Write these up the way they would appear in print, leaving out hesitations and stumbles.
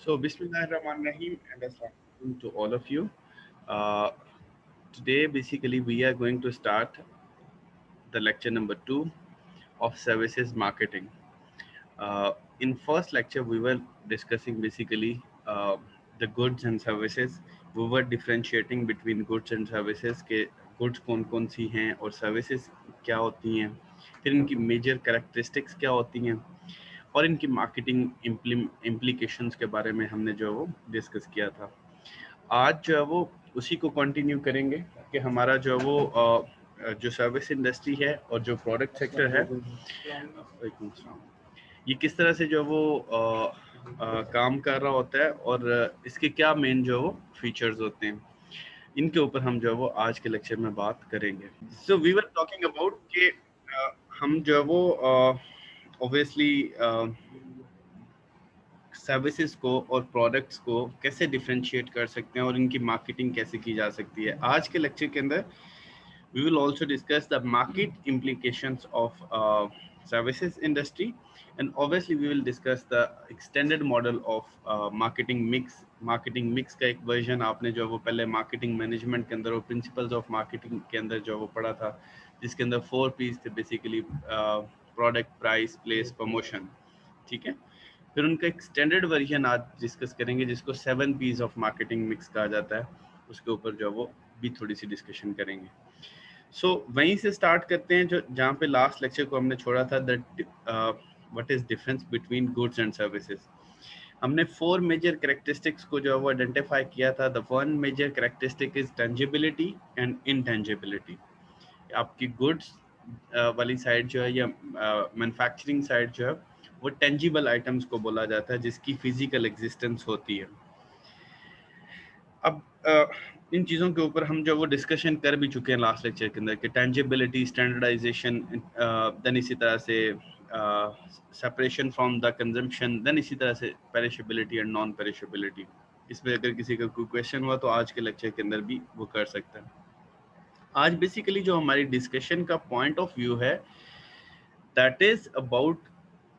So, Bismillahirrahmanirrahim, and assalamualaikum to all of you. Uh, Today, basically, we are going to start the lecture number 2 of services marketing. In first lecture, we were discussing basically the goods and services. We were differentiating between goods and services के goods कौन कौन सी हैं और services क्या होती हैं, फिर इनकी major characteristics क्या होती हैं और इनकी मार्केटिंग इम्प्लीकेशंस के बारे में हमने जो है वो डिस्कस किया था। आज जो है वो उसी को कंटिन्यू करेंगे कि हमारा जो है वो जो सर्विस इंडस्ट्री है और जो प्रोडक्ट सेक्टर है ये किस तरह से जो वो काम कर रहा होता है और इसके क्या मेन जो वो फीचर्स होते हैं, इनके ऊपर हम जो है वो आज के लेक्चर में बात करेंगे। So we were talking about कि हम जो है वो ऑब्वियसली सर्विसेज को और प्रोडक्ट्स को कैसे डिफरेंशिएट कर सकते हैं और इनकी मार्केटिंग कैसे की जा सकती है। आज के लेक्चर के अंदर we will also discuss the market implications of services industry, and obviously we will discuss the extended model of marketing mix. Marketing mix का एक वर्जन आपने जो वो पहले मार्केटिंग मैनेजमेंट के अंदर और प्रिंसिपल्स ऑफ मार्केटिंग के अंदर जो वो पढ़ा था, जिसके अंदर 4 पीस थे basically, product, price, place, promotion. ठीक है, फिर उनका एक्सटेंडेड वर्जन आज डिस्कस करेंगे जिसको 7 पीस ऑफ मार्केटिंग मिक्स कहा जाता है। उसके ऊपर जो वो भी थोड़ी सी डिस्कशन करेंगे। सो वहीं से स्टार्ट करते हैं जो जहाँ पे लास्ट लेक्चर को हमने छोड़ा था, that what is difference between goods and services. हमने 4 मेजर कैरेक्टरिस्टिक्स को जो है वो आइडेंटिफाई किया था। The one major characteristic is tangibility and intangibility. आपकी गुड्स वाली साइड जो है या मैन्युफैक्चरिंग साइड जो है वो टेंजिबल आइटम्स को बोला जाता है जिसकी फिजिकल एग्जिस्टेंस होती है। अब इन चीज़ों के ऊपर हम जो वो डिस्कशन कर भी चुके हैं लास्ट लेक्चर के अंदर कि टेंजिबिलिटी, स्टैंडर्डाइजेशन, देन इसी तरह से separation from the consumption, then इसी तरह से पेरिशेबिलिटी एंड नॉन पेरिशेबिलिटी। इसमें अगर किसी का कोई क्वेश्चन हुआ तो आज के लेक्चर के अंदर भी वो कर सकता है। आज बेसिकली जो हमारी डिस्कशन का पॉइंट ऑफ व्यू है that is about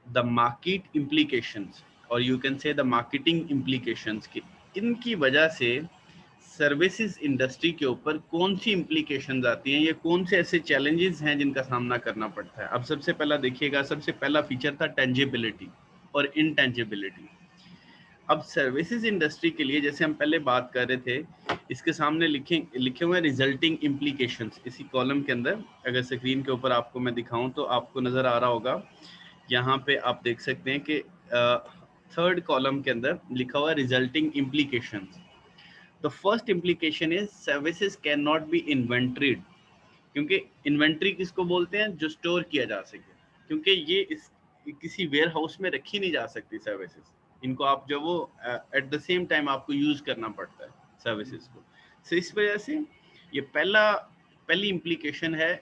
the market implications, और you can say the marketing implications की इनकी वजह से सर्विसेज इंडस्ट्री के ऊपर कौन सी इम्प्लीकेशंस आती हैं, ये कौन से ऐसे चैलेंजेस हैं जिनका सामना करना पड़ता है। अब सबसे पहला देखिएगा, सबसे पहला फीचर था टेंजिबिलिटी और इनटेंजिबिलिटी। अब सर्विसेज इंडस्ट्री के लिए जैसे हम पहले बात कर रहे थे, इसके सामने लिखे हुए रिजल्टिंग इम्प्लीकेशंस इसी कॉलम के अंदर। अगर स्क्रीन के ऊपर आपको मैं दिखाऊं तो आपको नजर आ रहा होगा, यहाँ पे आप देख सकते हैं कि थर्ड कॉलम के अंदर लिखा हुआ resulting implications. The first implication is services can not be inventoried, क्योंकि इन्वेंट्री किसको बोलते हैं, जो स्टोर किया जा सके, क्योंकि ये किसी वेयर हाउस में रखी नहीं जा सकती सर्विसेज। इनको आप जो वो एट द सेम टाइम आपको यूज करना पड़ता है सर्विसेज को। सो इस वजह से ये पहली इम्प्लीकेशन है,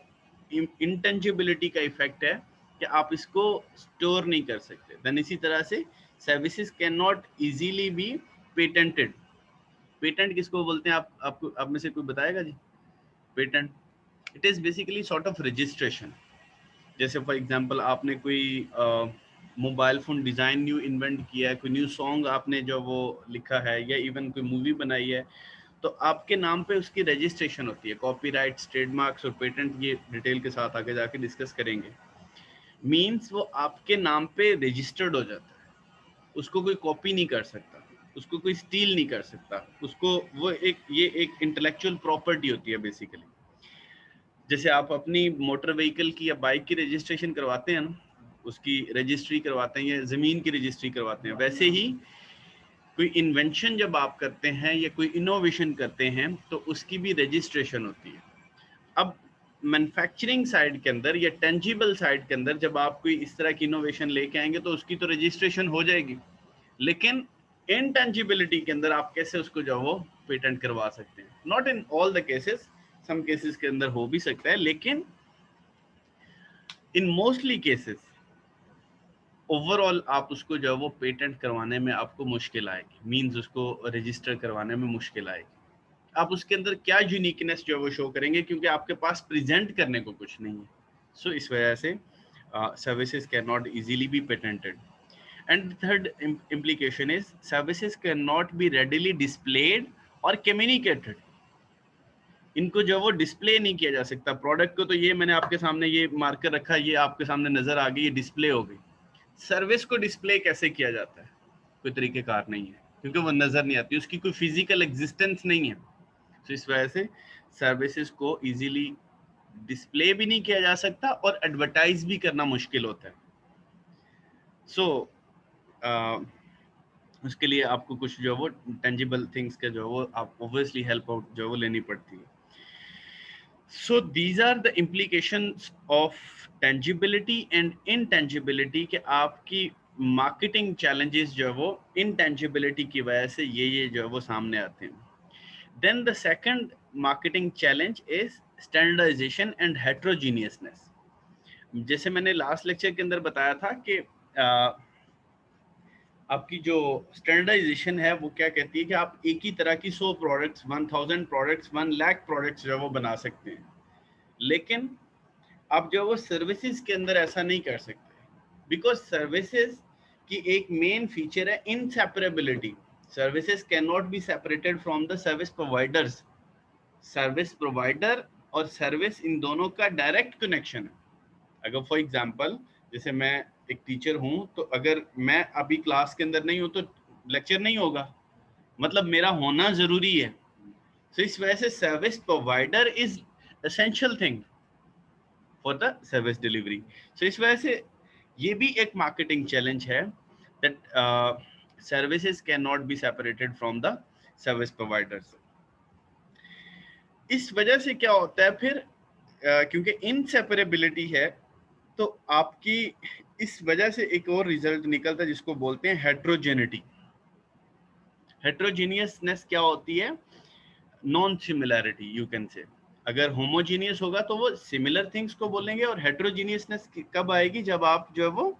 इंटेंजिबिलिटी का इफेक्ट है कि आप इसको स्टोर नहीं कर सकते। देन इसी तरह से services can not easily be patented. Patent किसको बोलते हैं, आपको आप में से कोई बताएगा जी? Patent it is basically sort of registration. जैसे फॉर एग्जांपल आपने कोई mobile phone design new invent किया है, कोई न्यू सॉन्ग आपने जो वो लिखा है, या इवन कोई मूवी बनाई है, तो आपके नाम पे उसकी रजिस्ट्रेशन होती है। कॉपीराइट्स, ट्रेडमार्क्स और पेटेंट ये डिटेल के साथ आगे जाके डिस्कस करेंगे। मींस वो आपके नाम पे रजिस्टर्ड हो जाता है, उसको कोई कॉपी नहीं कर सकता, उसको कोई स्टील नहीं कर सकता, उसको वो ये एक इंटेलेक्चुअल प्रॉपर्टी होती है बेसिकली। जैसे आप अपनी मोटर व्हीकल की या बाइक की रजिस्ट्रेशन करवाते हैं ना, उसकी रजिस्ट्री करवाते हैं या ज़मीन की रजिस्ट्री करवाते हैं, वैसे ही कोई इन्वेंशन जब आप करते हैं या कोई इनोवेशन करते हैं तो उसकी भी रजिस्ट्रेशन होती है। अब मैन्युफैक्चरिंग साइड के अंदर या टेंजिबल साइड के अंदर जब आप कोई इस तरह की इनोवेशन लेके आएंगे तो उसकी तो रजिस्ट्रेशन हो जाएगी, लेकिन इनटेंजिबिलिटी के अंदर आप कैसे उसको जो वो पेटेंट करवा सकते हैं। Not in all the cases, some cases के अंदर हो भी सकता है, लेकिन इन मोस्टली केसेस ओवरऑल आप उसको जो है वो पेटेंट करवाने में आपको मुश्किल आएगी, मींस उसको रजिस्टर करवाने में मुश्किल आएगी। आप उसके अंदर क्या यूनिकनेस जो है वो शो करेंगे, क्योंकि आपके पास प्रेजेंट करने को कुछ नहीं है। सो इस वजह से services can not easily be patented. And the third implication is services cannot be readily displayed or communicated. इनको जो वो डिस्प्ले नहीं किया जा सकता प्रोडक्ट को, तो ये मैंने आपके सामने ये मार्कर रखा, ये आपके सामने नजर आ गई, ये डिस्प्ले हो गई। सर्विस को डिस्प्ले कैसे किया जाता है? कोई तरीकेकार नहीं है, क्योंकि वो नजर नहीं आती, उसकी कोई फिजिकल एग्जिस्टेंस नहीं है। तो इस वजह से सर्विसेज को इजीली डिस्प्ले भी नहीं किया जा सकता और एडवर्टाइज भी करना मुश्किल होता है। सो उसके लिए आपको कुछ जो वो टेंजिबल थिंग्स का जो वो आप ऑब्वियसली हेल्प आउट जो वो लेनी पड़ती है। So these are the implications of tangibility and intangibility, कि आपकी मार्केटिंग चैलेंजेस जो वो इनटेंजिबिलिटी की वजह से ये जो वो सामने आते हैं। Then the second marketing challenge is standardisation and heterogeneousness. जैसे मैंने लास्ट लेक्चर के अंदर बताया था कि आपकी जो स्टैंडर्डाइजेशन है वो क्या कहती है कि आप एक ही तरह की 100 प्रोडक्ट्स, 1000 प्रोडक्ट्स, 1 लाख प्रोडक्ट्स जो वो बना सकते हैं, लेकिन आप जो वो सर्विसेज के अंदर ऐसा नहीं कर सकते, बिकॉज सर्विसेज की एक मेन फीचर है inseparability. Services can not be separated from the service providers. Service provider और सर्विस, इन दोनों का डायरेक्ट कनेक्शन है। अगर फॉर एग्जांपल जैसे मैं एक टीचर हूं, तो अगर मैं अभी क्लास के अंदर नहीं हूं तो लेक्चर नहीं होगा, मतलब मेरा होना जरूरी है। तो इस वजह से service provider is essential thing for the service delivery. So इस वजह से ये भी एक मार्केटिंग चैलेंज है that services can not be separated from the service providers. इस वजह से क्या होता है फिर, क्योंकि इनसेपरेबिलिटी है, तो आपकी इस वजह से एक और रिजल्ट निकलता है जिसको बोलते हैं हेट्रोजेनिटी। हेट्रोजीनियसनेस क्या होती है? नॉन सिमिलैरिटी यू कैन से। अगर होमोजीनियस होगा तो वो सिमिलर थिंग्स को बोलेंगे, और हेट्रोजीनियसनेस कब आएगी? जब आप जो है वो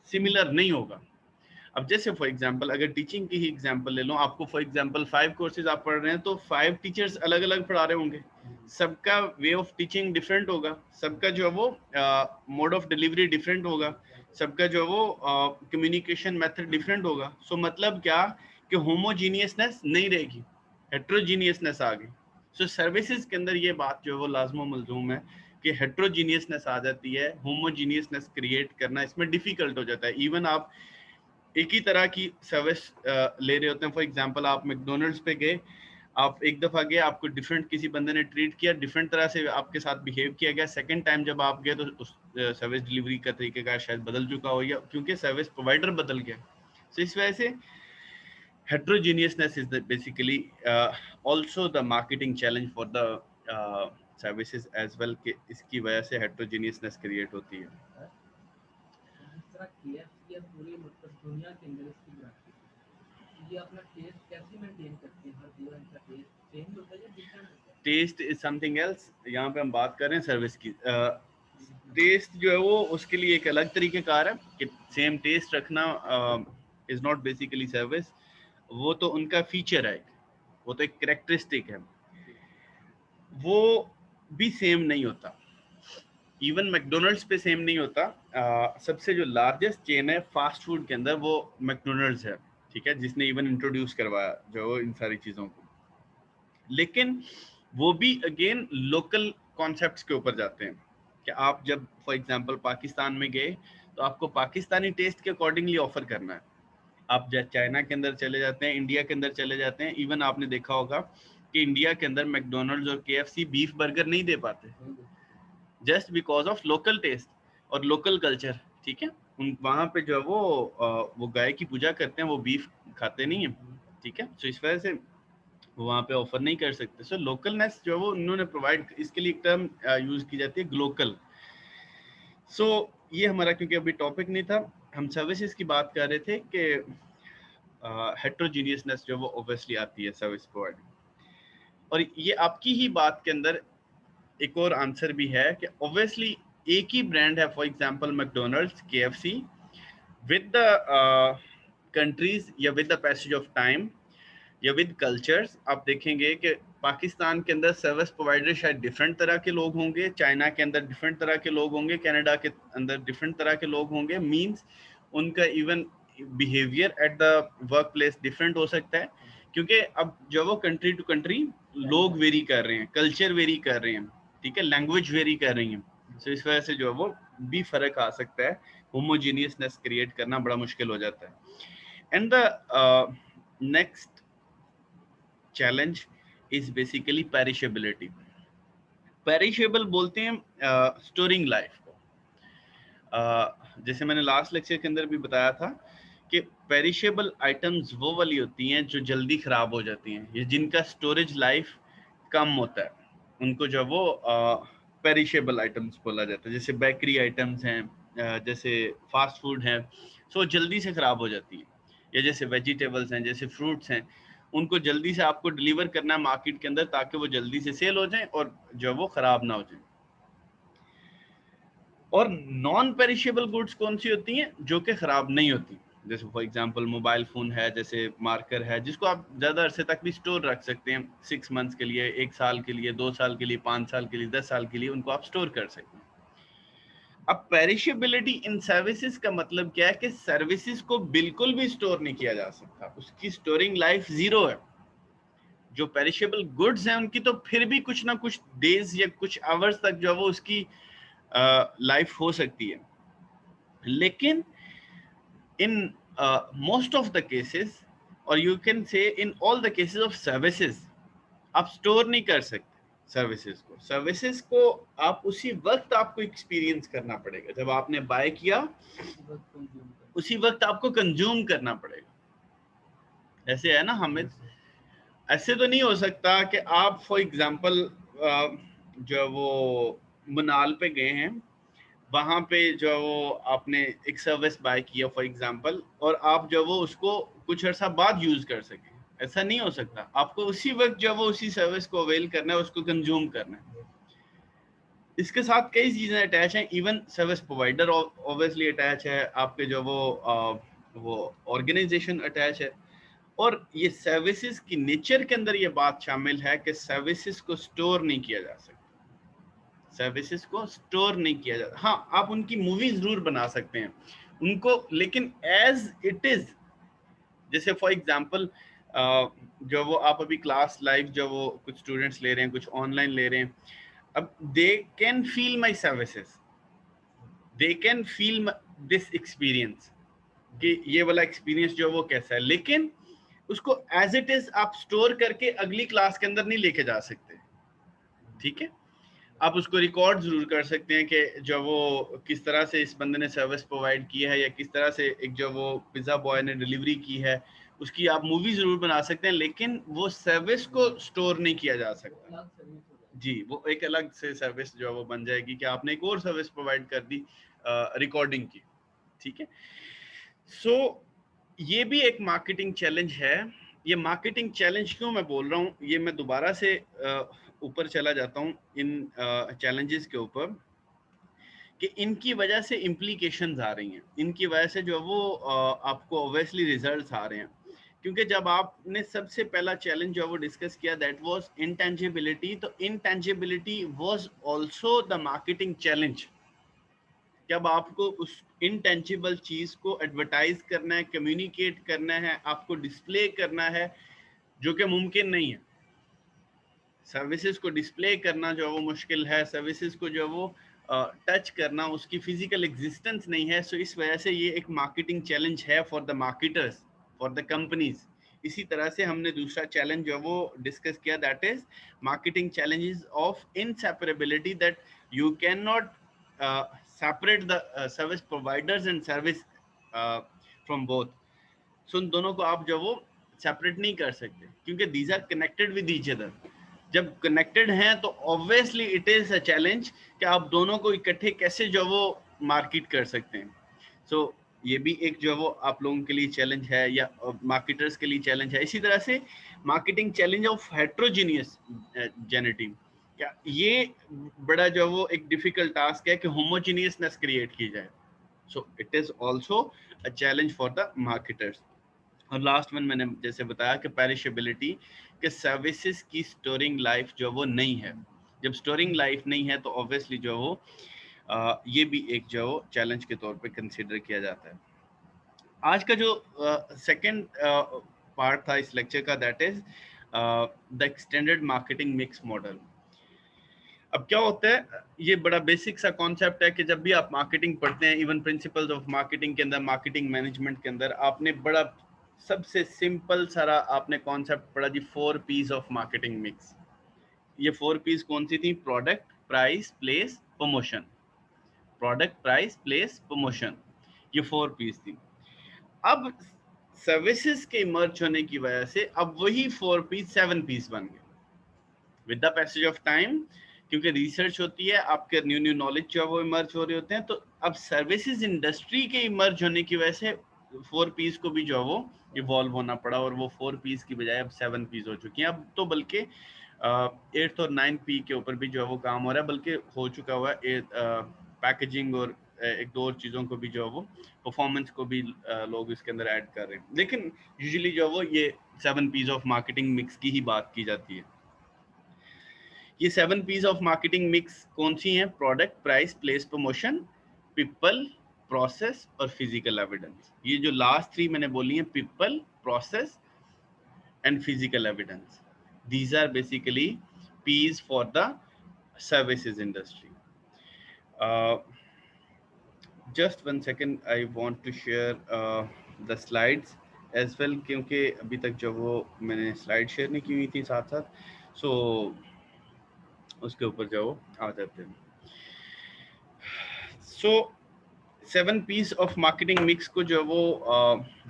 सिमिलर नहीं होगा। अब जैसे फॉर एग्जांपल अगर टीचिंग की ही एग्जांपल ले लो, आपको फॉर एग्जांपल 5 कोर्सेज आप पढ़ रहे हैं, तो 5 टीचर्स अलग अलग पढ़ा रहे होंगे, सबका वे ऑफ टीचिंग डिफरेंट होगा, सबका जो है वो मोड ऑफ डिलीवरी डिफरेंट होगा, सबका जो है वो कम्युनिकेशन मेथड डिफरेंट होगा। सो मतलब क्या कि होमोजीनियसनेस नहीं रहेगी, हेट्रोजीनियसनेस आ गई। सो सर्विसेज के अंदर ये बात जो है वो लाजमो मलजूम है कि हेट्रोजीनियसनेस आ जाती है, होमोजीनियसनेस क्रिएट करना इसमें डिफिकल्ट हो जाता है। इवन आप एक ही तरह की सर्विस ले रहे होते हैं, फॉर एग्जांपल आप मैकडोनल्ड्स पे गए, आप एक दफ़ा गए, आपको डिफरेंट किसी बंदे ने ट्रीट किया, डिफरेंट तरह से आपके साथ बिहेव किया गया। सेकंड टाइम जब आप गए तो उस सर्विस डिलीवरी का तरीक़ेकार शायद बदल चुका हो, या क्योंकि सर्विस प्रोवाइडर बदल गया। सो इस वजह से heterogeneousness is basically also the marketing challenge for the services as well, कि इसकी वजह से heterogeneousness create होती है। जिस तरह KFC या पूरी मतलब दुनिया के अंदर इसकी ग्राहकी, ये अपना टेस्ट कैसे मेंटेन करते हैं? हर जगह इनका टेस्ट सेम होता है या डिफरेंट होता है? Test is something else. यहाँ पे हम बात कर रहे हैं सर्विस की। टेस्ट जो है वो उसके लिए एक अलग तरीक़ेकार है कि सेम टेस्ट रखना इज नॉट बेसिकली सर्विस, वो तो उनका फीचर है, वो तो एक कैरेक्टरिस्टिक है, वो भी सेम नहीं होता। इवन मैकडोनल्ड्स पे सेम नहीं होता। सबसे जो लार्जेस्ट चेन है फास्ट फूड के अंदर वो मैकडोनल्ड्स है, ठीक है, जिसने इवन इंट्रोड्यूस करवाया जो इन सारी चीज़ों को। लेकिन वो भी अगेन लोकल कॉन्सेप्ट्स के ऊपर जाते हैं कि आप जब फॉर एग्जांपल पाकिस्तान में गए तो आपको पाकिस्तानी टेस्ट के अकॉर्डिंगली ऑफर करना है। आप जब चाइना के अंदर चले जाते हैं, इंडिया के अंदर चले जाते हैं, इवन आपने देखा होगा कि इंडिया के अंदर मैकडोनल्ड्स और KFC बीफ बर्गर नहीं दे पाते, just because of local taste और लोकल कल्चर, ठीक है। वहाँ पे जो है वो गाय की पूजा करते हैं, वो बीफ खाते नहीं है, ठीक है। सो इस वजह से वहाँ पे ऑफर नहीं कर सकते। सो लोकलनेस जो है वो उन्होंने प्रोवाइड, इसके लिए एक टर्म यूज की जाती है ग्लोकल। सो ये हमारा क्योंकि अभी टॉपिक नहीं था, हम सर्विसेज की बात कर रहे थे कि हेट्रोजीनियसनेस जो वो ऑब्वियसली आती है सर्विस प्रोवाइडर। और ये आपकी ही बात के अंदर एक और आंसर भी है कि ऑब्वियसली एक ही ब्रांड है, for example McDonald's, KFC, with the countries या with the passage of time या विद कल्चर्स, आप देखेंगे कि पाकिस्तान के अंदर सर्विस प्रोवाइडर शायद डिफरेंट तरह के लोग होंगे, चाइना के अंदर डिफरेंट तरह के लोग होंगे, कनाडा के अंदर डिफरेंट तरह के लोग होंगे। मींस उनका even behaviour at the work place different हो सकता है, क्योंकि अब जो वो कंट्री टू कंट्री लोग वेरी कर रहे हैं, कल्चर वेरी कर रहे हैं, ठीक है, लैंग्वेज वेरी कर रही हैं, तो इस वजह से जो है वो भी फर्क आ सकता है, होमोजीनियसनेस क्रिएट करना बड़ा मुश्किल हो जाता है। And the next challenge is basically perishability. Perishable बोलते हैं स्टोरिंग लाइफ को। जैसे मैंने लास्ट लेक्चर के अंदर भी बताया था कि पेरिशेबल आइटम्स वो वाली होती हैं जो जल्दी खराब हो जाती हैं, ये जिनका स्टोरेज लाइफ कम होता है, उनको जो वो पेरिशेबल आइटम्स बोला जाता है। जैसे बेकरी आइटम्स हैं, जैसे फास्ट फूड हैं, सो जल्दी से खराब हो जाती हैं, या जैसे वेजिटेबल्स हैं, जैसे फ्रूट्स हैं, उनको जल्दी से आपको डिलीवर करना है मार्केट के अंदर ताकि वो जल्दी से सेल हो जाएं और जो वो खराब ना हो जाएं। और नॉन पेरिशेबल गुड्स कौन सी होती हैं? जो कि खराब नहीं होती, जैसे फॉर एग्जांपल मोबाइल फोन है, जैसे मार्कर है, जिसको आप ज्यादा अरसे तक भी स्टोर रख सकते हैं, 6 मंथ्स के लिए, 1 साल के लिए, 2 साल के लिए, 5 साल के लिए, 10 साल के लिए, उनको आप स्टोर कर सकते हैं। अब पेरिशेबिलिटी इन सर्विसेज का मतलब क्या है कि सर्विसेज को बिल्कुल भी स्टोर नहीं किया जा सकता, उसकी स्टोरिंग लाइफ 0 है। जो पेरिशेबल गुड्स हैं उनकी तो फिर भी कुछ ना कुछ डेज या कुछ आवर्स तक जो वो उसकी लाइफ हो सकती है, लेकिन in most of the cases, or you can say in all the cases of services, आप स्टोर नहीं कर सकते सर्विसेज को आप उसी वक्त आपको एक्सपीरियंस करना पड़ेगा, जब आपने बाय किया उसी वक्त आपको कंज्यूम करना पड़ेगा। ऐसे है ना हमें, ऐसे तो नहीं हो सकता कि आप फॉर एग्जांपल जो वो मनाल पे गए हैं, वहां पे जो वो आपने एक सर्विस बाय किया फॉर एग्जांपल, और आप जो वो उसको कुछ अर्सा बाद यूज कर सके, ऐसा नहीं हो सकता। आपको उसी वक्त जो वो उसी सर्विस को अवेल करना है, उसको कंज्यूम करना है। इसके साथ कई चीजें अटैच हैं, even service provider obviously attach है, आपके जो वो ऑर्गेनाइजेशन अटैच है, और ये सर्विसेज की नेचर के अंदर ये बात शामिल है कि सर्विसेज को स्टोर नहीं किया जा सकता, सर्विसेज को स्टोर नहीं किया जाता। हाँ, आप उनकी मूवी जरूर बना सकते हैं उनको, लेकिन एज इट इज, जैसे फॉर एग्जांपल जो वो आप अभी क्लास लाइव जो वो कुछ स्टूडेंट्स ले रहे हैं, कुछ ऑनलाइन ले रहे हैं, अब they can feel my services, they can feel this experience, कि ये वाला एक्सपीरियंस जो वो कैसा है, लेकिन उसको एज इट इज आप स्टोर करके अगली क्लास के अंदर नहीं लेके जा सकते, ठीक है। आप उसको रिकॉर्ड जरूर कर सकते हैं कि जो वो किस तरह से इस बंदे ने सर्विस प्रोवाइड की है, या किस तरह से एक जो वो पिज्जा बॉय ने डिलीवरी की है, उसकी आप मूवी जरूर बना सकते हैं, लेकिन वो सर्विस को स्टोर नहीं किया जा सकता। जी, वो एक अलग से सर्विस जो वो बन जाएगी कि आपने एक और सर्विस प्रोवाइड कर दी रिकॉर्डिंग की, ठीक है। सो ये भी एक मार्केटिंग चैलेंज है। ये मार्केटिंग चैलेंज क्यों मैं बोल रहा हूँ, ये मैं दोबारा से ऊपर चला जाता हूँ इन चैलेंजेस के ऊपर, कि इनकी वजह से इम्प्लीकेशंस आ रही हैं, इनकी वजह से जो वो आपको ऑब्वियसली रिजल्ट्स आ रहे हैं। क्योंकि जब आपने सबसे पहला चैलेंज जो वो डिस्कस किया, दैट वाज इनटेंजिबिलिटी, तो इनटेंजिबिलिटी was also the marketing challenge. जब आपको उस इनटेंजिबल चीज को एडवर्टाइज करना है, कम्युनिकेट करना है, आपको डिस्प्ले करना है, जो कि मुमकिन नहीं है। सर्विसेज को डिस्प्ले करना जो वो मुश्किल है, सर्विसेज को जो वो टच करना, उसकी फिजिकल एग्जिस्टेंस नहीं है। सो इस वजह से ये एक मार्केटिंग चैलेंज है for the marketers, for the companies. इसी तरह से हमने दूसरा चैलेंज जो वो डिस्कस किया, that is marketing challenges of inseparability, that you can not separate the service providers and service from both. So उन दोनों को आप जो वो सेपरेट नहीं कर सकते, क्योंकि these are connected with each other. जब कनेक्टेड हैं तो obviously it is a challenge कि आप दोनों को इकट्ठे कैसे जो वो मार्केट कर सकते हैं। सो ये भी एक जो वो आप लोगों के लिए चैलेंज है, या मार्केटर्स के लिए चैलेंज है। इसी तरह से मार्केटिंग चैलेंज ऑफ हेट्रोजीनियस जेनेटिंग, क्या ये बड़ा जो वो एक डिफिकल्ट टास्क है कि होमोजीनियसनेस क्रिएट की जाए। So it is also a challenge for the marketers. और लास्ट वन मैंने जैसे बताया कि पेरिशेबिलिटी, कि सर्विसेज की स्टोरिंग लाइफ जो वो नहीं है। जब स्टोरिंग लाइफ नहीं है तो ऑब्वियसली जो वो ये भी एक जो चैलेंज के तौर पे कंसीडर किया जाता है। आज का जो सेकंड पार्ट था इस लेक्चर का, that is the extended marketing mix model. अब क्या होता है, ये बड़ा बेसिक सा कॉन्सेप्ट है कि जब भी आप मार्केटिंग पढ़ते हैं, इवन प्रिंसिपल्स ऑफ मार्केटिंग के अंदर, मार्केटिंग मैनेजमेंट के अंदर, आपने बड़ा सबसे सिंपल सारा आपने कॉन्सेप्ट पढ़ा जी, 4 पीस ऑफ मार्केटिंग मिक्स। ये 4 पीस कौन सी थी? Product, price, place, promotion. Product, price, place, promotion, ये 4 पीस थी। अब सर्विसेज के इमर्ज होने की वजह से अब वही 4 पीस 7 पीस बन गए with the passage of time, क्योंकि रिसर्च होती है, आपके न्यू न्यू नॉलेज जो है वो इमर्ज हो रहे होते हैं। तो अब सर्विसेज इंडस्ट्री के इमर्ज होने की वजह से 4 पीस को भी जो है वो इवॉल्व होना पड़ा, और वो 4 पीस की बजाय अब 7 पीस हो चुकी हैं। अब तो बल्कि 8th और 9th पी के ऊपर भी जो है वो काम हो रहा है, बल्कि हो चुका हुआ है पैकेजिंग और एक दो और चीज़ों को भी जो है वो परफॉर्मेंस को भी लोग इसके अंदर ऐड कर रहे हैं। लेकिन यूजुअली जो है वो ये 7 पीस ऑफ मार्केटिंग मिक्स की ही बात की जाती है। ये 7 पीस ऑफ मार्केटिंग मिक्स कौन सी हैं? Product, price, place, promotion, people, process और फिजिकल एविडेंस। ये जो लास्ट 3 मैंने बोली हैं, people, process and physical evidence, these are basically P's for the services industry. Just 1 second, I want to share the slides as well, क्योंकि अभी तक जो वो मैंने स्लाइड शेयर नहीं की हुई थी साथ साथ, सो उसके ऊपर जो आ जाते हैं। सो 7 पीस ऑफ मार्केटिंग मिक्स को जो वो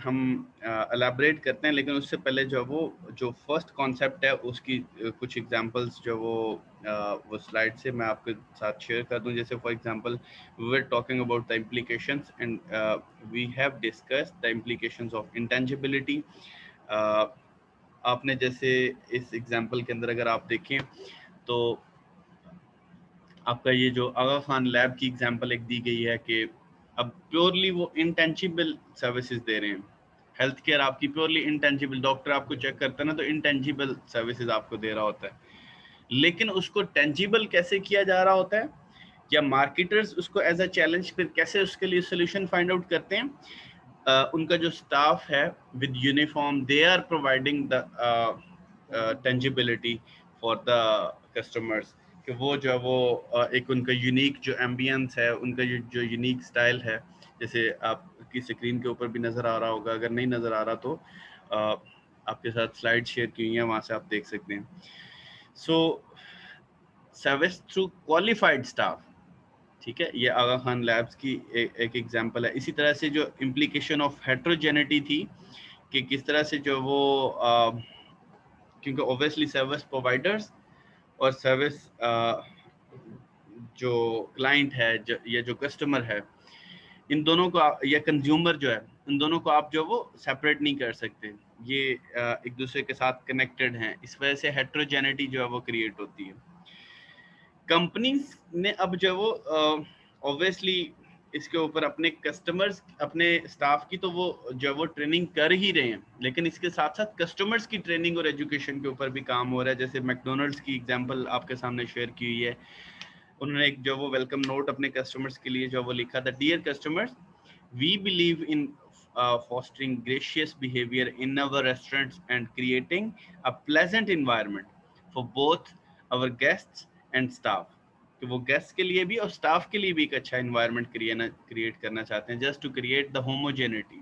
हम एलैबोरेट करते हैं, लेकिन उससे पहले जो वो जो फर्स्ट कॉन्सेप्ट है उसकी कुछ एग्जांपल्स जो वो स्लाइड से मैं आपके साथ शेयर कर दूं। जैसे for example, we were talking about the implications and we have discussed the implications of intangibility. आपने जैसे इस एग्जांपल के अंदर अगर आप देखें तो आपका ये जो आगा खान लैब की एग्जांपल एक दी गई है कि अब प्योरली वो इंटेंजिबल सर्विसेज दे रहे हैं। हेल्थ केयर आपकी प्योरली इंटेंजिबल, डॉक्टर आपको चेक करता है ना, तो इंटेंजिबल सर्विसेज आपको दे रहा होता है। लेकिन उसको टेंजिबल कैसे किया जा रहा होता है, या मार्केटर्स उसको एज अ चैलेंज फिर कैसे उसके लिए सोल्यूशन फाइंड आउट करते हैं? उनका जो स्टाफ है with uniform, they are providing the tangibility for the customers, कि वो जो है वो एक उनका यूनिक जो एम्बियंस है, उनका जो यूनिक स्टाइल है, जैसे आपकी स्क्रीन के ऊपर भी नज़र आ रहा होगा, अगर नहीं नज़र आ रहा तो आपके साथ स्लाइड शेयर की हुई है, वहाँ से आप देख सकते हैं। So service through qualified staff, ठीक है, ये आगा खान लैब्स की एक एग्जांपल है। इसी तरह से जो इम्प्लीकेशन ऑफ हेट्रोजेनिटी थी, कि किस तरह से जो वो क्योंकि ऑब्वियसली सर्विस प्रोवाइडर्स और सर्विस जो क्लाइंट है या जो कस्टमर है, इन दोनों को या कंज्यूमर जो है, इन दोनों को आप जो वो सेपरेट नहीं कर सकते, ये एक दूसरे के साथ कनेक्टेड हैं। इस वजह से हेट्रोजेनिटी जो है वो क्रिएट होती है। कंपनीज ने अब जो वो ऑब्वियसली इसके ऊपर अपने कस्टमर्स, अपने स्टाफ की तो वो जो वो ट्रेनिंग कर ही रहे हैं, लेकिन इसके साथ साथ कस्टमर्स की ट्रेनिंग और एजुकेशन के ऊपर भी काम हो रहा है। जैसे मैकडोनल्ड्स की एग्जांपल आपके सामने शेयर की हुई है, उन्होंने एक जो वो वेलकम नोट अपने कस्टमर्स के लिए जो वो लिखा था, dear customers, we believe in fostering gracious behavior in our restaurants and creating a pleasant environment for both our guests and staff। कि वो गेस्ट के लिए भी और स्टाफ के लिए भी एक अच्छा इन्वायरमेंट क्रिएट करना चाहते हैं, just to create the homogeneity,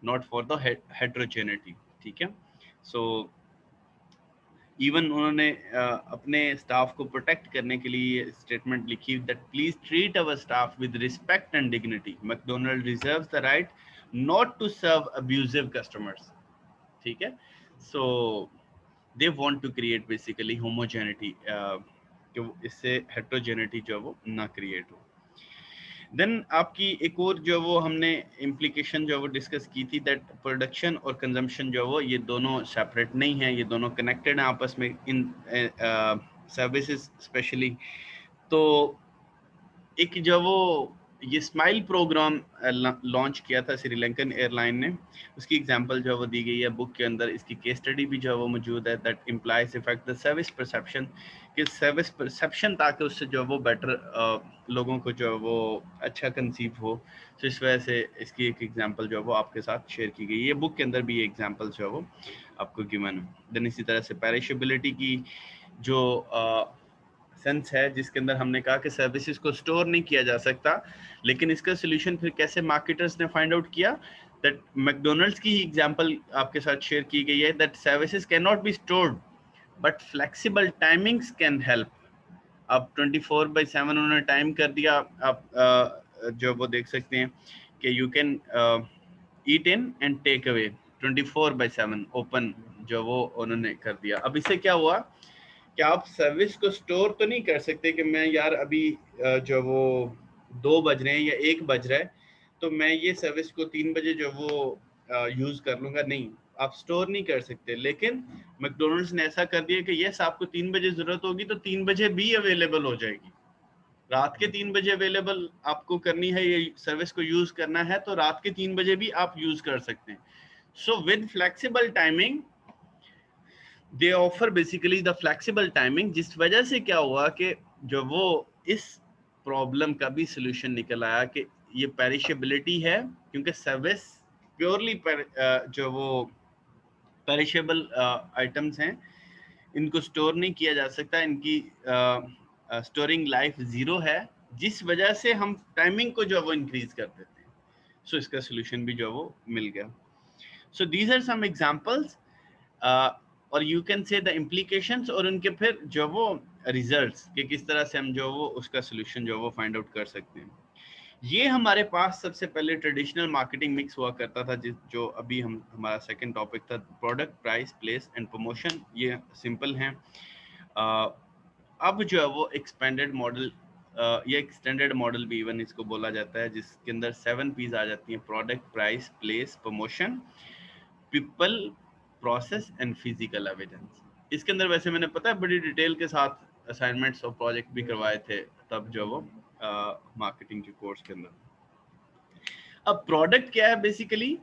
not for the heterogeneity. ठीक है, सो इवन उन्होंने अपने स्टाफ को प्रोटेक्ट करने के लिए स्टेटमेंट लिखी that please treat our staff with respect and dignity, McDonald reserves the right not to serve abusive customers. ठीक है, so they want to create basically homogeneity, कि इससे हेट्रोजेनिटी जो है वो ना क्रिएट हो। देन आपकी एक और जो वो हमने इम्प्लीकेशन जो वो डिस्कस की थी, दैट प्रोडक्शन और कंजम्पशन जो वो ये दोनों सेपरेट नहीं है, ये दोनों कनेक्टेड हैं आपस में इन सर्विसेज स्पेशली। तो एक जो वो ये स्माइल प्रोग्राम लॉन्च किया था श्रीलंकन एयरलाइन ने, उसकी एग्जांपल जो है वो दी गई है बुक के अंदर। इसकी केस स्टडी भी जो है वो मौजूद है। That implies effect the service perception, कि सर्विस परसेप्शन ताकि उससे जो है वो बेटर लोगों को जो है वो अच्छा कंसीव हो। तो इस वजह से इसकी एक एग्जांपल जो है वो आपके साथ शेयर की गई है। बुक के अंदर भी ये एग्जांपल जो है वो आपको गिवन है। देन इसी तरह से पेरिशेबिलिटी की जो सेंस है, जिसके अंदर हमने कहा कि सर्विसेज को स्टोर नहीं किया जा सकता, लेकिन इसका सोल्यूशन फिर कैसे मार्केटर्स ने फाइंड आउट किया। दैट मैकडोनल्ड्स की एग्जांपल आपके साथ शेयर की गई है। That services can not be stored but flexible timings can help. अब 24/7 उन्होंने टाइम कर दिया। आप जो वो देख सकते हैं कि you can eat in and take away, 24/7 open जो वो उन्होंने कर दिया। अब इससे क्या हुआ कि आप सर्विस को स्टोर तो नहीं कर सकते कि मैं यार अभी जो वो 2 बज रहे हैं या 1 बज रहा है तो मैं ये सर्विस को 3 बजे जो वो यूज कर लूंगा। नहीं, आप स्टोर नहीं कर सकते। लेकिन मैकडोनल्ड्स ने ऐसा कर दिया कि यस, आपको 3 बजे जरूरत होगी तो 3 बजे भी अवेलेबल हो जाएगी। रात के 3 बजे अवेलेबल आपको करनी है, ये सर्विस को यूज करना है तो रात के 3 बजे भी आप यूज कर सकते हैं। So with flexible timing they offer basically the flexible timing, जिस वजह से क्या हुआ कि जो वो इस प्रॉब्लम का भी सोल्यूशन निकल आया कि ये पेरिशेबिलिटी है, क्योंकि सर्विस प्योरली जो वो पेरिशेबल आइटम्स हैं, इनको स्टोर नहीं किया जा सकता, इनकी स्टोरिंग लाइफ 0 है, जिस वजह से हम टाइमिंग को जो है वो इंक्रीज कर देते हैं। सो इसका सोल्यूशन भी जो है वो मिल गया। So these are some examples और you can say the implications और उनके फिर जो वो रिजल्ट्स कि किस तरह से हम जो वो उसका सोल्यूशन जो वो फाइंड आउट कर सकते हैं। ये हमारे पास सबसे पहले ट्रेडिशनल मार्केटिंग मिक्स हुआ करता था, जो अभी हमारा सेकंड टॉपिक था, product, price, place and promotion. ये सिंपल हैं। अब जो है वो एक्सपेंडेड मॉडल या एक्सटेंडेड मॉडल भी इवन इसको बोला जाता है, जिसके अंदर 7 P's आ जाती हैं: product, price, place, promotion, people, process and physical evidence. इसके अंदर वैसे मैंने पता है बड़ी डिटेल के साथ असाइनमेंट्स और प्रोजेक्ट भी करवाए थे तब जो वो मार्केटिंग के कोर्स के अंदर। अब प्रोडक्ट क्या है बेसिकली,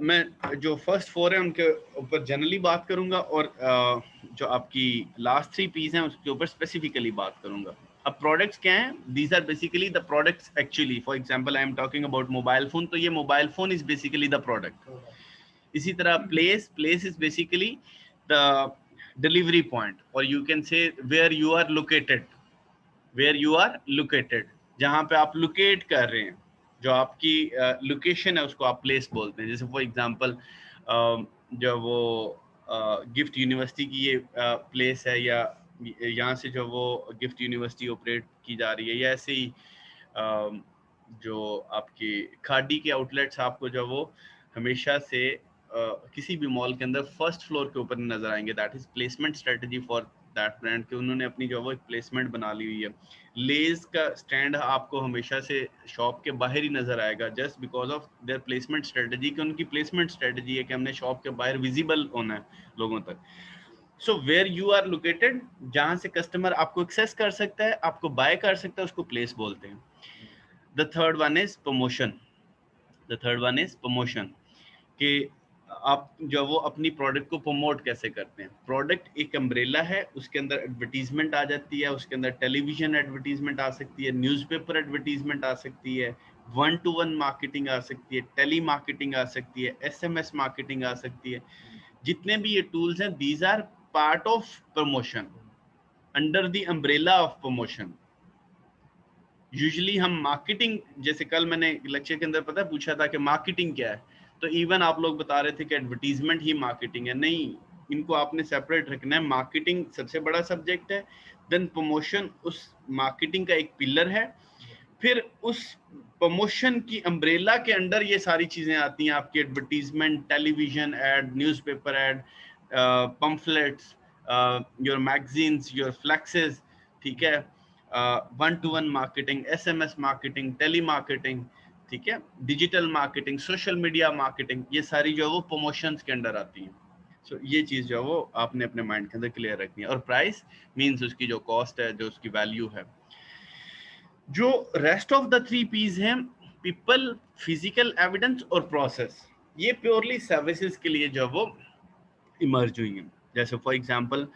मैं जो फर्स्ट 4 है उनके ऊपर जनरली बात करूंगा और जो आपकी लास्ट 3 पीस हैं उसके ऊपर स्पेसिफिकली बात करूंगा। अब प्रोडक्ट्स क्या हैं? These are basically the products actually. For example I am talking about mobile phone, तो ये mobile phone is basically the product. इसी तरह place is basically the delivery point, और you can say where you are located, जहां पे आप locate कर रहे हैं, जो आपकी लोकेशन है उसको आप प्लेस बोलते हैं। जैसे फॉर एग्जांपल जो वो गिफ्ट यूनिवर्सिटी की ये प्लेस है, या यहाँ से जो वो गिफ्ट यूनिवर्सिटी ऑपरेट की जा रही है, या ऐसे ही जो आपकी खादी के आउटलेट्स आपको जो वो हमेशा से किसी भी मॉल के अंदर फर्स्ट फ्लोर के ऊपर नजर आएंगे। That is placement strategy for that brand, कि उन्होंने अपनी जो वो एक प्लेसमेंट बना ली हुई है। लेज का स्टैंड आपको हमेशा से शॉप के बाहर ही नजर आएगा, just because of their placement strategy, कि उनकी प्लेसमेंट स्ट्रेटजी है कि हमने शॉप के बाहर विजिबल होना है लोगों तक। So where you are located, जहां से कस्टमर आपको एक्सेस कर सकता है, आपको बाय कर सकता है, उसको प्लेस बोलते हैं। The third one is promotion, कि आप जो वो अपनी प्रोडक्ट को प्रमोट कैसे करते हैं। प्रोडक्ट एक अम्ब्रेला है, उसके अंदर एडवर्टीजमेंट आ जाती है, उसके अंदर टेलीविजन एडवर्टीजमेंट आ सकती है, न्यूज़पेपर एडवर्टीजमेंट आ सकती है, 1-to-1 मार्केटिंग आ सकती है, टेली मार्केटिंग आ सकती है, SMS मार्केटिंग आ सकती है। जितने भी ये टूल्स हैं, these are part of promotion, under the umbrella of promotion. Usually हम मार्केटिंग, जैसे कल मैंने लेक्चर के अंदर पता पूछा था कि मार्केटिंग क्या है, तो इवन आप लोग बता रहे थे कि एडवर्टीजमेंट ही मार्केटिंग है। नहीं, इनको आपने सेपरेट रखना है। मार्केटिंग सबसे बड़ा सब्जेक्ट है, देन प्रमोशन उस मार्केटिंग का एक पिलर है, फिर उस प्रमोशन की अम्ब्रेला के अंडर ये सारी चीजें आती हैं, आपकी advertisement, television ad, newspaper ad, pamphlets, your magazines, your flexes, ठीक है, 1-to-1 marketing, SMS marketing, telemarketing, ठीक है, digital marketing, social media marketing, ये सारी जो है वो प्रमोशंस के अंडर आती हैं। सो ये चीज जो है वो आपने अपने माइंड के अंदर क्लियर रखनी है। और प्राइस मींस उसकी जो कॉस्ट है, जो उसकी वैल्यू है। जो रेस्ट ऑफ द 3 P's हैं, पीपल, फिजिकल एविडेंस और प्रोसेस, ये प्योरली सर्विसेज के लिए जो वो इमर्ज हुई हैं। जैसे फॉर एग्जांपल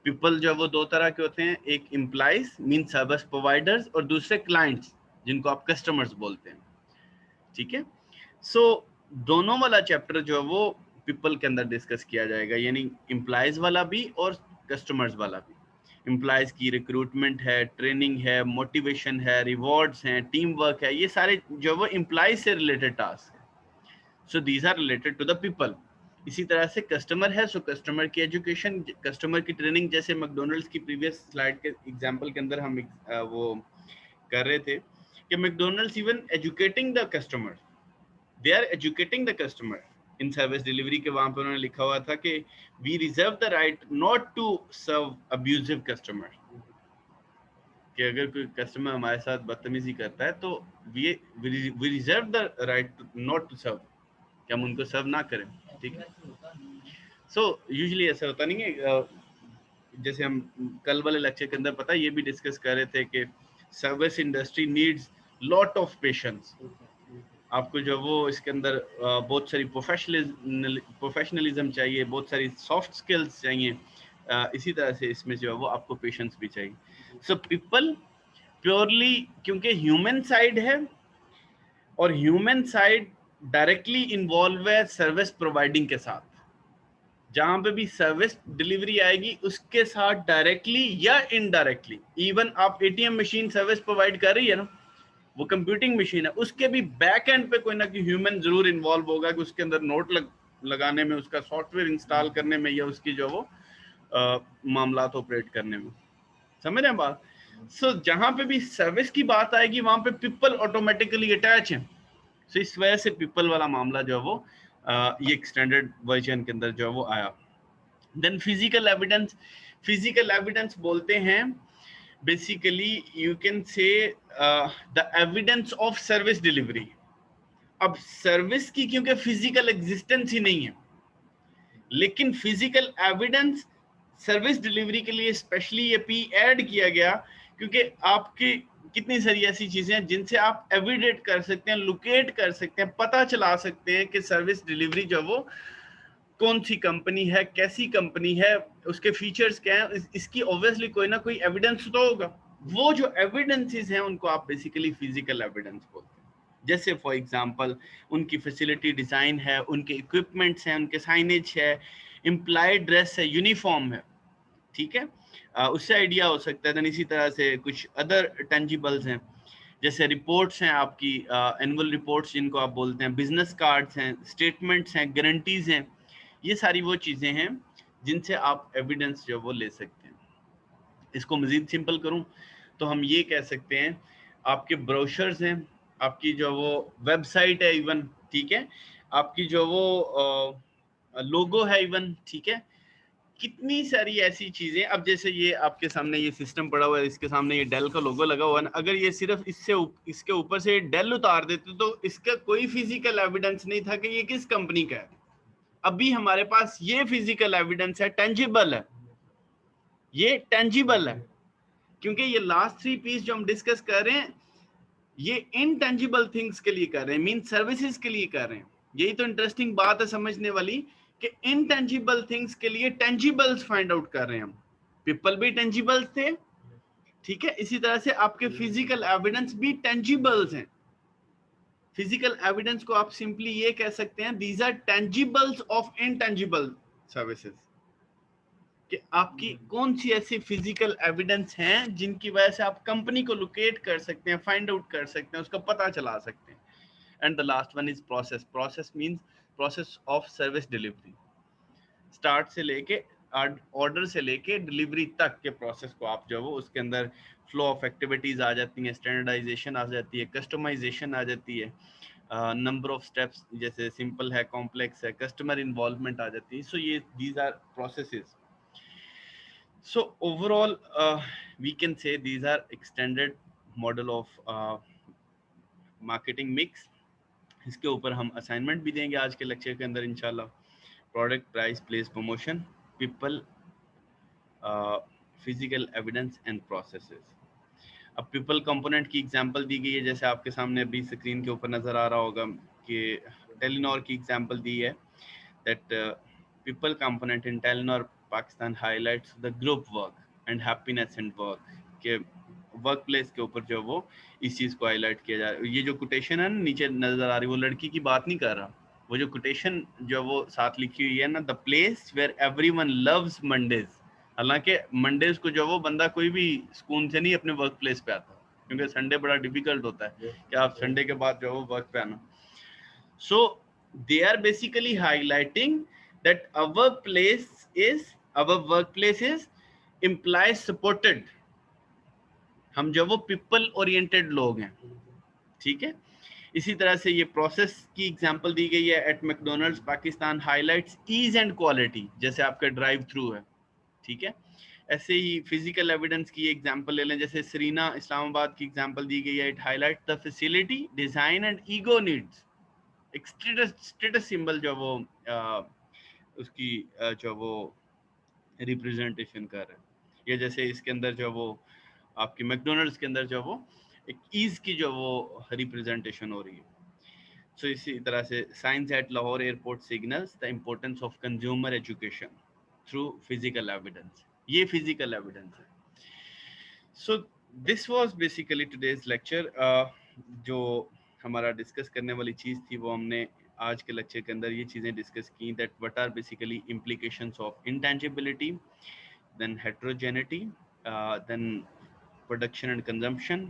पीपल जो वो दो तरह के होते हैं, एक एम्प्लॉइज मीन सर्विस प्रोवाइडर्स और दूसरे क्लाइंट्स जिनको आप कस्टमर्स बोलते हैं, ठीक है। सो दोनों वाला चैप्टर जो है वो पीपल के अंदर डिस्कस किया जाएगा, यानी एम्प्लॉइज वाला भी और कस्टमर्स वाला भी। एम्प्लॉइज की रिक्रूटमेंट है, ट्रेनिंग है, मोटिवेशन है, रिवॉर्ड्स हैं, टीम वर्क है, ये सारे जो वो एम्प्लॉइज से रिलेटेड टास्क है। So these are related to the people. इसी तरह से कस्टमर है, सो कस्टमर की एजुकेशन, कस्टमर की ट्रेनिंग, जैसे मैकडोनल्ड्स की प्रीवियस स्लाइड के एग्जांपल के अंदर हम वो कर रहे थे कि McDonald's even educating the customer, they are educating the customer in service delivery के। वहां पर उन्होंने लिखा हुआ था कि we reserve the right not to serve abusive customer, कि अगर कोई कस्टमर हमारे साथ बदतमीजी करता है तो we reserve the right not to serve, कि हम उनको सर्व ना करें, ठीक है। सो यूजुअली ऐसा होता नहीं है। जैसे हम कल वाले लेक्चर के अंदर पता ये भी डिस्कस कर रहे थे कि service industry needs lot of patience. आपको जो वो इसके अंदर बहुत सारी प्रोफेशनलिज्म चाहिए, बहुत सारी सॉफ्ट स्किल्स चाहिए, इसी तरह से इसमें जो है वो आपको पेशेंस भी चाहिए। सो पीपल प्योरली क्योंकि ह्यूमन साइड है, और ह्यूमन साइड डायरेक्टली इन्वॉल्व है सर्विस प्रोवाइडिंग के साथ। जहां पे भी सर्विस डिलीवरी आएगी उसके साथ डायरेक्टली या इनडायरेक्टली, इवन आप एटीएम मशीन सर्विस प्रोवाइड कर रही है ना, वो कंप्यूटिंग मशीन है, उसके भी बैक एंड पे कोई ना कोई ह्यूमन जरूर इन्वॉल्व होगा कि उसके अंदर नोट लगाने में, उसका सॉफ्टवेयर इंस्टॉल करने में, या उसकी जो वो मामलात ऑपरेट करने में। समझ रहे हैं बात? सो जहां पे भी सर्विस की बात आएगी वहां पे पीपल ऑटोमेटिकली अटैच है। सो इस वजह से पीपल वाला मामला जो है वो ये एक्सटेंडेड वर्जन के अंदर जो है वो आया। Then physical evidence, physical evidence बोलते हैं basically you can say the evidence of service delivery. अब सर्विस की क्योंकि फिजिकल एग्जिस्टेंस ही नहीं है, लेकिन फिजिकल एविडेंस सर्विस डिलीवरी के लिए स्पेशली ये पी ऐड किया गया, क्योंकि आपकी कितनी सारी ऐसी चीजें हैं जिनसे आप एविडेट कर सकते हैं, लोकेट कर सकते हैं, पता चला सकते हैं कि सर्विस डिलीवरी जो वो कौन सी कंपनी है, कैसी कंपनी है, उसके फीचर्स क्या हैं, इसकी ऑब्वियसली कोई ना कोई एविडेंस तो होगा। वो जो एविडेंसेस हैं उनको आप बेसिकली फिजिकल एविडेंस बोलते हैं। जैसे फॉर एग्जांपल उनकी फैसिलिटी डिजाइन है, उनके इक्विपमेंट्स हैं, उनके साइनेज है, एम्प्लॉय ड्रेस है, यूनिफॉर्म है, ठीक है। उससे आइडिया हो सकता है। देन इसी तरह से कुछ अदर टेंजिबल्स हैं, जैसे रिपोर्ट्स हैं आपकी, एनुअल रिपोर्ट्स जिनको आप बोलते हैं, बिजनेस कार्ड्स हैं, स्टेटमेंट्स हैं, गारंटीज हैं, ये सारी वो चीज़ें हैं जिनसे आप एविडेंस जो वो ले सकते हैं। इसको मज़ीद सिंपल करूं तो हम ये कह सकते हैं आपके ब्रोशर्स हैं, आपकी जो वो वेबसाइट है इवन, ठीक है, आपकी जो वो लोगो है इवन, ठीक है, कितनी सारी ऐसी चीजें। अब जैसे ये आपके सामने ये सिस्टम पड़ा हुआ है, इसके सामने ये डेल का लोगो लगा हुआ है ना, अगर ये सिर्फ इसके ऊपर से डेल उतार देते तो इसका कोई फिजिकल एविडेंस नहीं था कि ये किस कंपनी का है। अभी हमारे पास ये फिजिकल एविडेंस है, टेंजिबल है, ये टेंजिबल है, क्योंकि ये लास्ट 3 पीस जो हम डिस्कस कर रहे हैं ये इनटेंजिबल थिंग्स के लिए कर रहे हैं, मीन सर्विसेज के लिए कर रहे हैं। यही तो इंटरेस्टिंग बात है समझने वाली कि इनटेंजिबल थिंग्स के लिए टेंजिबल्स फाइंड आउट कर रहे हैं हम। पीपल भी टेंजिबल्स थे, ठीक है, इसी तरह से आपके फिजिकल एविडेंस भी टेंजिबल्स हैं। फिजिकल एविडेंस को आप सिंपली ये कह सकते हैं, these are tangibles of intangible services, कि आपकी कौन सी ऐसी फिजिकल एविडेंस हैं जिनकी वजह से आप कंपनी को लोकेट कर सकते हैं, फाइंड आउट कर सकते हैं, उसका पता चला सकते हैं। And the last one is process. Process means process of service delivery, start से लेके ऑर्डर से लेके डिलीवरी तक के प्रोसेस को आप जो वो उसके अंदर फ्लो ऑफ एक्टिविटीज आ जाती हैं, स्टैंडर्डाइजेशन आ जाती है, कस्टमाइजेशन आ जाती है, नंबर ऑफ स्टेप्स जैसे सिंपल है, कॉम्प्लेक्स है, कस्टमर इन्वॉल्वमेंट आ जाती है। सो ये these are processes. So overall, we can say these are extended model of marketing mix. इसके ऊपर हम असाइनमेंट भी देंगे आज के लेक्चर के अंदर इंशाल्लाह. Product, price, place, promotion, people, physical evidence and processes. अब पीपल कंपोनेंट की एग्जांपल दी गई है, जैसे आपके सामने अभी स्क्रीन के ऊपर नजर आ रहा होगा कि टेलीनॉर की एग्जांपल दी है that people component in Telenor Pakistan highlights the group work and happiness and work के वर्क प्लेस के ऊपर जो वो इस चीज को हाईलाइट किया जा रहा है। ये जो कोटेशन है ना नीचे नजर आ रही है, वो लड़की की बात नहीं कर रहा, वो जो कोटेशन जो वो साथ लिखी हुई है ना, the place where everyone loves Mondays. हालांकि मंडेज को जो वो बंदा कोई भी सुकून से नहीं अपने वर्क प्लेस पे आता, क्योंकि संडे बड़ा डिफिकल्ट होता है कि आप संडे के बाद जो वो वर्क पे आना। So they are basically highlighting that our workplace is implies supported. हम जो वो पीपल ओरिएंटेड लोग हैं, ठीक है। इसी तरह से ये प्रोसेस की एग्जांपल दी गई है at McDonald's Pakistan highlights ease and quality, जैसे आपका ड्राइव थ्रू है, ठीक है। ऐसे ही फिजिकल एविडेंस की एग्जांपल ले लें, जैसे सरीना इस्लामाबाद की एग्जांपल दी गई है, it highlight the facility design and ego needs. एक स्टेटस सिंबल जो वो उसकी जो वो रिप्रेजेंटेशन कर रहा है, ये जैसे इसके अंदर जो वो आपकी मैकडोनल्ड्स के अंदर जो वो एक ईज की जो वो रिप्रेजेंटेशन हो रही है। सो इसी तरह से signs at Lahore airport signals the importance of consumer education through physical evidence. ये फिजिकल एविडेंस है। So this was basically today's lecture. जो हमारा डिस्कस करने वाली चीज़ थी वो हमने आज के लेक्चर के अंदर ये चीज़ें डिस्कस की, that what are basically implications of intangibility, then heterogeneity, then production and consumption,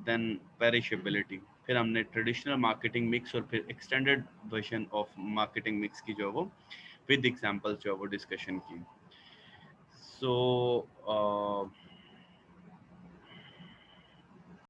then perishability. फिर हमने ट्रेडिशनल मार्केटिंग मिक्स और फिर extended version of marketing mix की जो वो विद एग्जांपल्स जो वो डिस्कशन की। सो